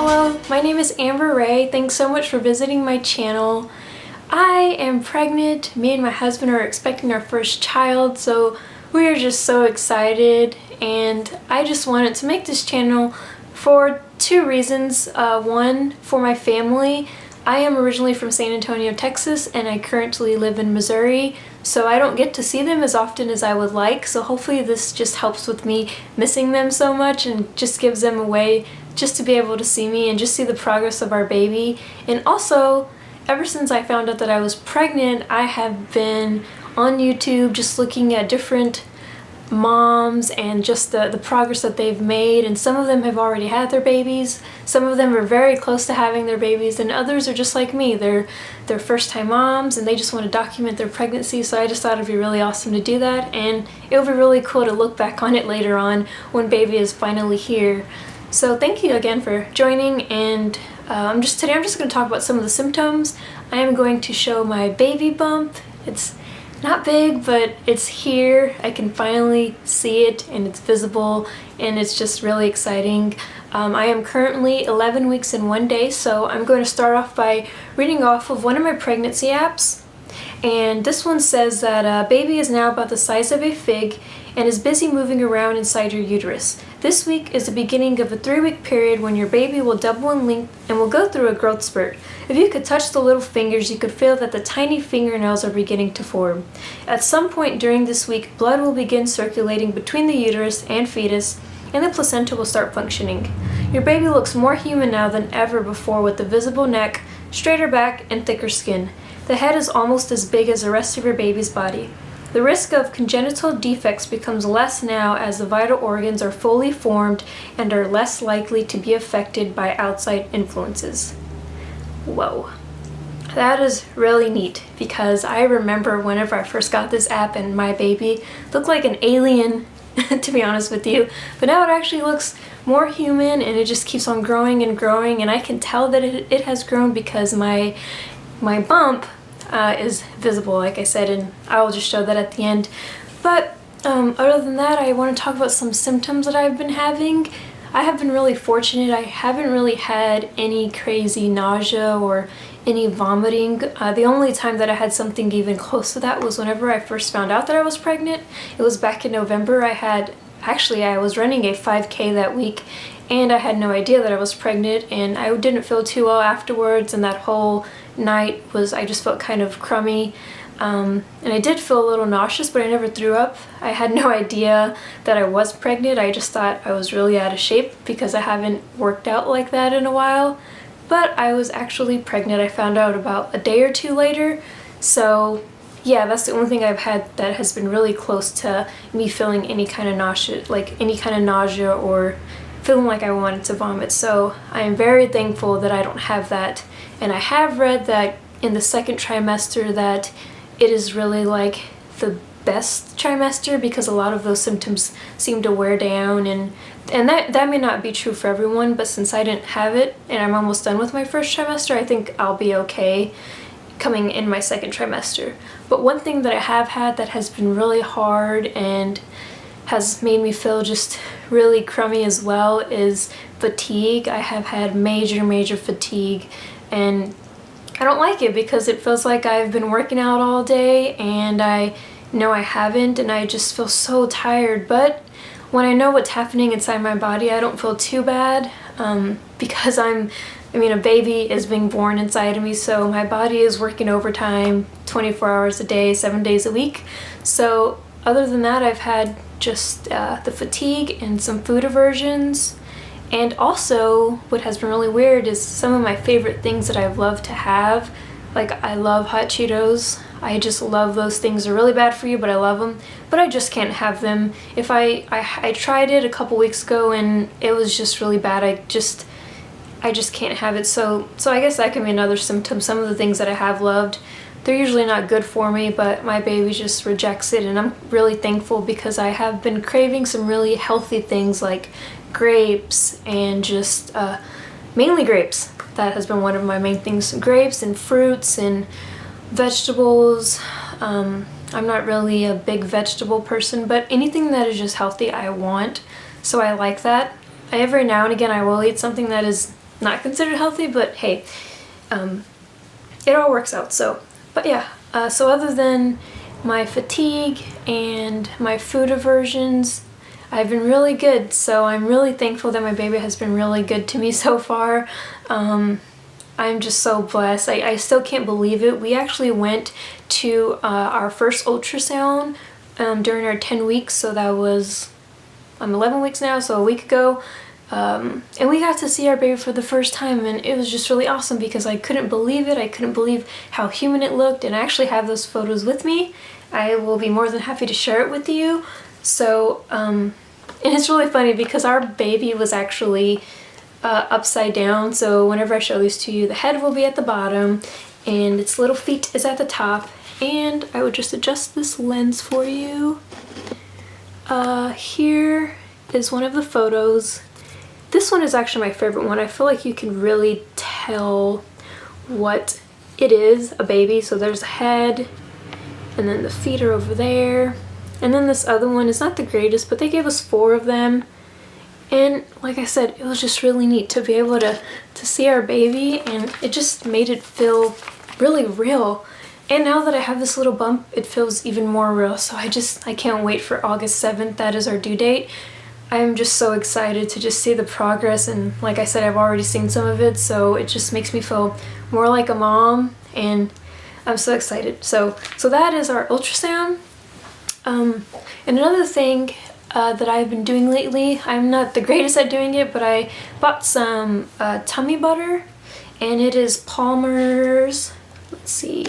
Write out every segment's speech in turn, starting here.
Hello, my name is Amber Ray. Thanks so much for visiting my channel. I am pregnant. Me and my husband are expecting our first child, so we are just so excited, and I just wanted to make this channel for two reasons. One, for my family. I am originally from San Antonio, Texas, and I currently live in Missouri, so I don't get to see them as often as I would like, so hopefully this just helps with me missing them so much and just gives them a way just to be able to see me and just see the progress of our baby. And also, ever since I found out that I was pregnant, I have been on YouTube just looking at different moms and just the progress that they've made, and some of them have already had their babies, some of them are very close to having their babies, and others are just like me. They're first-time moms and they just want to document their pregnancy, so I just thought it'd be really awesome to do that, and it would be really cool to look back on it later on when baby is finally here. So thank you again for joining, and today I'm just going to talk about some of the symptoms. I am going to show my baby bump. It's not big, but it's here. I can finally see it and it's visible, and it's just really exciting. I am currently 11 weeks and 1 day, so I'm going to start off by reading off of one of my pregnancy apps. And this one says that baby is now about the size of a fig and is busy moving around inside your uterus. This week is the beginning of a 3-week period when your baby will double in length and will go through a growth spurt. If you could touch the little fingers, you could feel that the tiny fingernails are beginning to form. At some point during this week, blood will begin circulating between the uterus and fetus, and the placenta will start functioning. Your baby looks more human now than ever before, with a visible neck, straighter back, and thicker skin. The head is almost as big as the rest of your baby's body. The risk of congenital defects becomes less now as the vital organs are fully formed and are less likely to be affected by outside influences. Whoa. That is really neat, because I remember whenever I first got this app and my baby looked like an alien, to be honest with you, but now it actually looks more human, and it just keeps on growing and growing, and I can tell that it has grown because my bump is visible, like I said, and I will just show that at the end. But other than that, I want to talk about some symptoms that I've been having. I have been really fortunate. I haven't really had any crazy nausea or any vomiting. The only time that I had something even close to that was whenever I first found out that I was pregnant. It was back in November. I was running a 5K that week, and I had no idea that I was pregnant, and I didn't feel too well afterwards, and that whole night I just felt kind of crummy, and I did feel a little nauseous, but I never threw up. I had no idea that I was pregnant. I just thought I was really out of shape because I haven't worked out like that in a while, but I was actually pregnant. I found out about a day or two later, so yeah, that's the only thing I've had that has been really close to me feeling any kind of nausea or feeling like I wanted to vomit. So I am very thankful that I don't have that. And I have read that in the second trimester that it is really like the best trimester, because a lot of those symptoms seem to wear down, and that may not be true for everyone, but since I didn't have it and I'm almost done with my first trimester, I think I'll be okay coming in my second trimester. But one thing that I have had that has been really hard and has made me feel just really crummy as well is fatigue. I have had major fatigue, and I don't like it because it feels like I've been working out all day and I know I haven't, and I just feel so tired. But when I know what's happening inside my body, I don't feel too bad, because a baby is being born inside of me, so my body is working overtime 24 hours a day, 7 days a week. So other than that, I've had just the fatigue and some food aversions. And also, what has been really weird is some of my favorite things that I've loved to have. Like, I love hot Cheetos. I just love those things. They're really bad for you, but I love them. But I just can't have them. If I tried it a couple weeks ago and it was just really bad. I just can't have it. So I guess that can be another symptom. Some of the things that I have loved, they're usually not good for me, but my baby just rejects it, and I'm really thankful because I have been craving some really healthy things like grapes and just mainly grapes. That has been one of my main things. Grapes and fruits and vegetables. I'm not really a big vegetable person, but anything that is just healthy I want, so I like that. Every now and again I will eat something that is not considered healthy, but hey, it all works out. So, but yeah, so other than my fatigue and my food aversions, I've been really good. So I'm really thankful that my baby has been really good to me so far. I'm just so blessed. I still can't believe it. We actually went to our first ultrasound during our 10 weeks. So that was, I'm 11 weeks now, so a week ago. And we got to see our baby for the first time, and it was just really awesome because I couldn't believe it. I couldn't believe how human it looked, and I actually have those photos with me. I will be more than happy to share it with you. So, and it's really funny because our baby was actually upside down. So whenever I show these to you, the head will be at the bottom and its little feet is at the top. And I would just adjust this lens for you. Here is one of the photos. This one is actually my favorite one. I feel like you can really tell what it is, a baby. So there's the head, and then the feet are over there. And then this other one is not the greatest, but they gave us 4 of them. And like I said, it was just really neat to be able to see our baby, and it just made it feel really real. And now that I have this little bump, it feels even more real. So I can't wait for August 7th. That is our due date. I'm just so excited to just see the progress, and like I said, I've already seen some of it, so it just makes me feel more like a mom, and I'm so excited. So that is our ultrasound. And another thing that I've been doing lately, I'm not the greatest at doing it, but I bought some tummy butter, and it is Palmer's, let's see,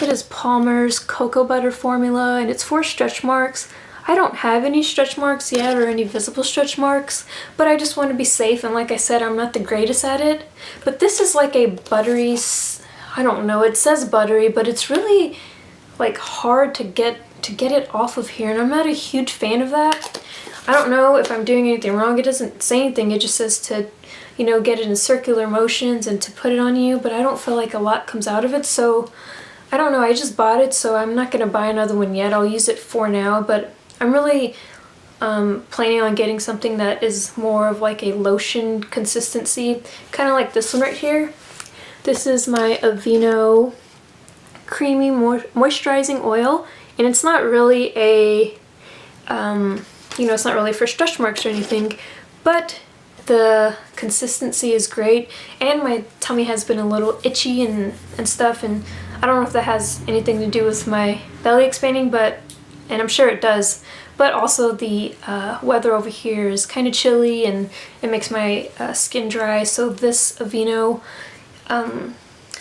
it is Palmer's cocoa butter formula, and it's for stretch marks. I don't have any stretch marks yet or any visible stretch marks, but I just want to be safe, and like I said, I'm not the greatest at it. But this is like a buttery, I don't know, it says buttery, but it's really like hard to get it off of here, and I'm not a huge fan of that. I don't know if I'm doing anything wrong. It doesn't say anything. It just says to, you know, get it in circular motions and to put it on you, but I don't feel like a lot comes out of it, so I don't know. I just bought it, so I'm not going to buy another one yet. I'll use it for now, but I'm really planning on getting something that is more of like a lotion consistency, kind of like this one right here. This is my Aveeno Creamy Moisturizing Oil, and it's not really a, you know, it's not really for stretch marks or anything, but the consistency is great, and my tummy has been a little itchy and stuff, and I don't know if that has anything to do with my belly expanding, and I'm sure it does, but also the weather over here is kind of chilly and it makes my skin dry, so this Aveeno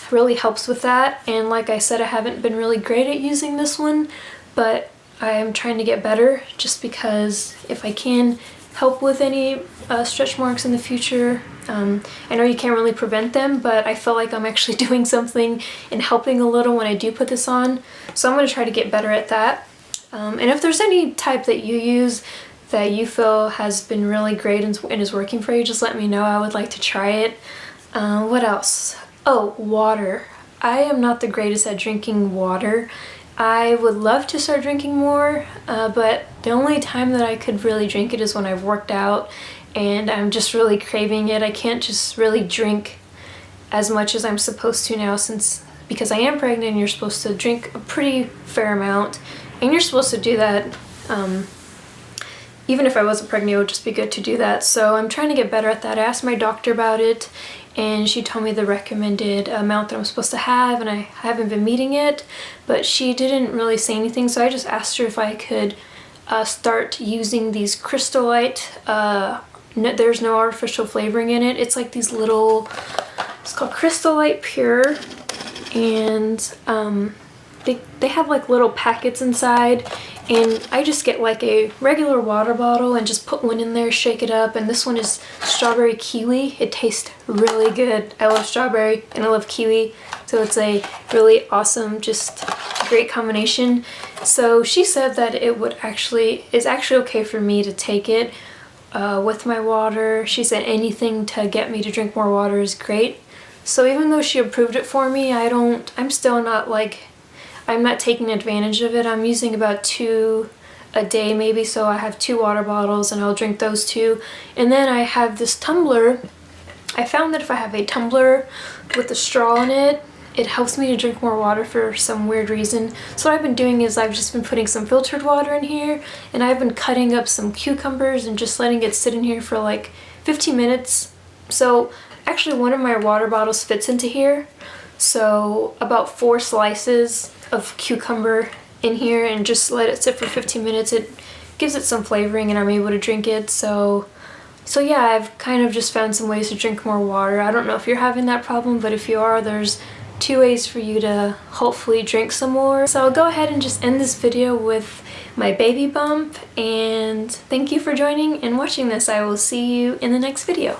really helps with that. And like I said, I haven't been really great at using this one, but I am trying to get better, just because if I can help with any stretch marks in the future, I know you can't really prevent them, but I feel like I'm actually doing something and helping a little when I do put this on, so I'm going to try to get better at that. And if there's any type that you use that you feel has been really great and is working for you, just let me know. I would like to try it. What else? Oh, water. I am not the greatest at drinking water. I would love to start drinking more, but the only time that I could really drink it is when I've worked out and I'm just really craving it. I can't just really drink as much as I'm supposed to now, because I am pregnant and you're supposed to drink a pretty fair amount. And you're supposed to do that, even if I wasn't pregnant, it would just be good to do that. So I'm trying to get better at that. I asked my doctor about it, and she told me the recommended amount that I'm supposed to have, and I haven't been meeting it, but she didn't really say anything, so I just asked her if I could start using these Crystal Light. There's no artificial flavoring in it. It's like these little, it's called Crystal Light Pure, and they have like little packets inside, and I just get like a regular water bottle and just put one in there, shake it up, and this one is strawberry kiwi. It tastes really good. I love strawberry and I love kiwi, so it's a really awesome, just great combination. So she said that it is actually okay for me to take it with my water. She said anything to get me to drink more water is great. So even though she approved it for me, I'm still not like, I'm not taking advantage of it. I'm using about 2 a day maybe, so I have 2 water bottles and I'll drink those 2. And then I have this tumbler I found that if I have a tumbler with a straw in it, it helps me to drink more water for some weird reason. So what I've been doing is I've just been putting some filtered water in here, and I've been cutting up some cucumbers and just letting it sit in here for like 15 minutes. So actually one of my water bottles fits into here. So about 4 slices of cucumber in here, and just let it sit for 15 minutes. It gives it some flavoring and I'm able to drink it. So yeah, I've kind of just found some ways to drink more water. I don't know if you're having that problem, but if you are, there's 2 ways for you to hopefully drink some more. So I'll go ahead and just end this video with my baby bump, and thank you for joining and watching this. I will see you in the next video.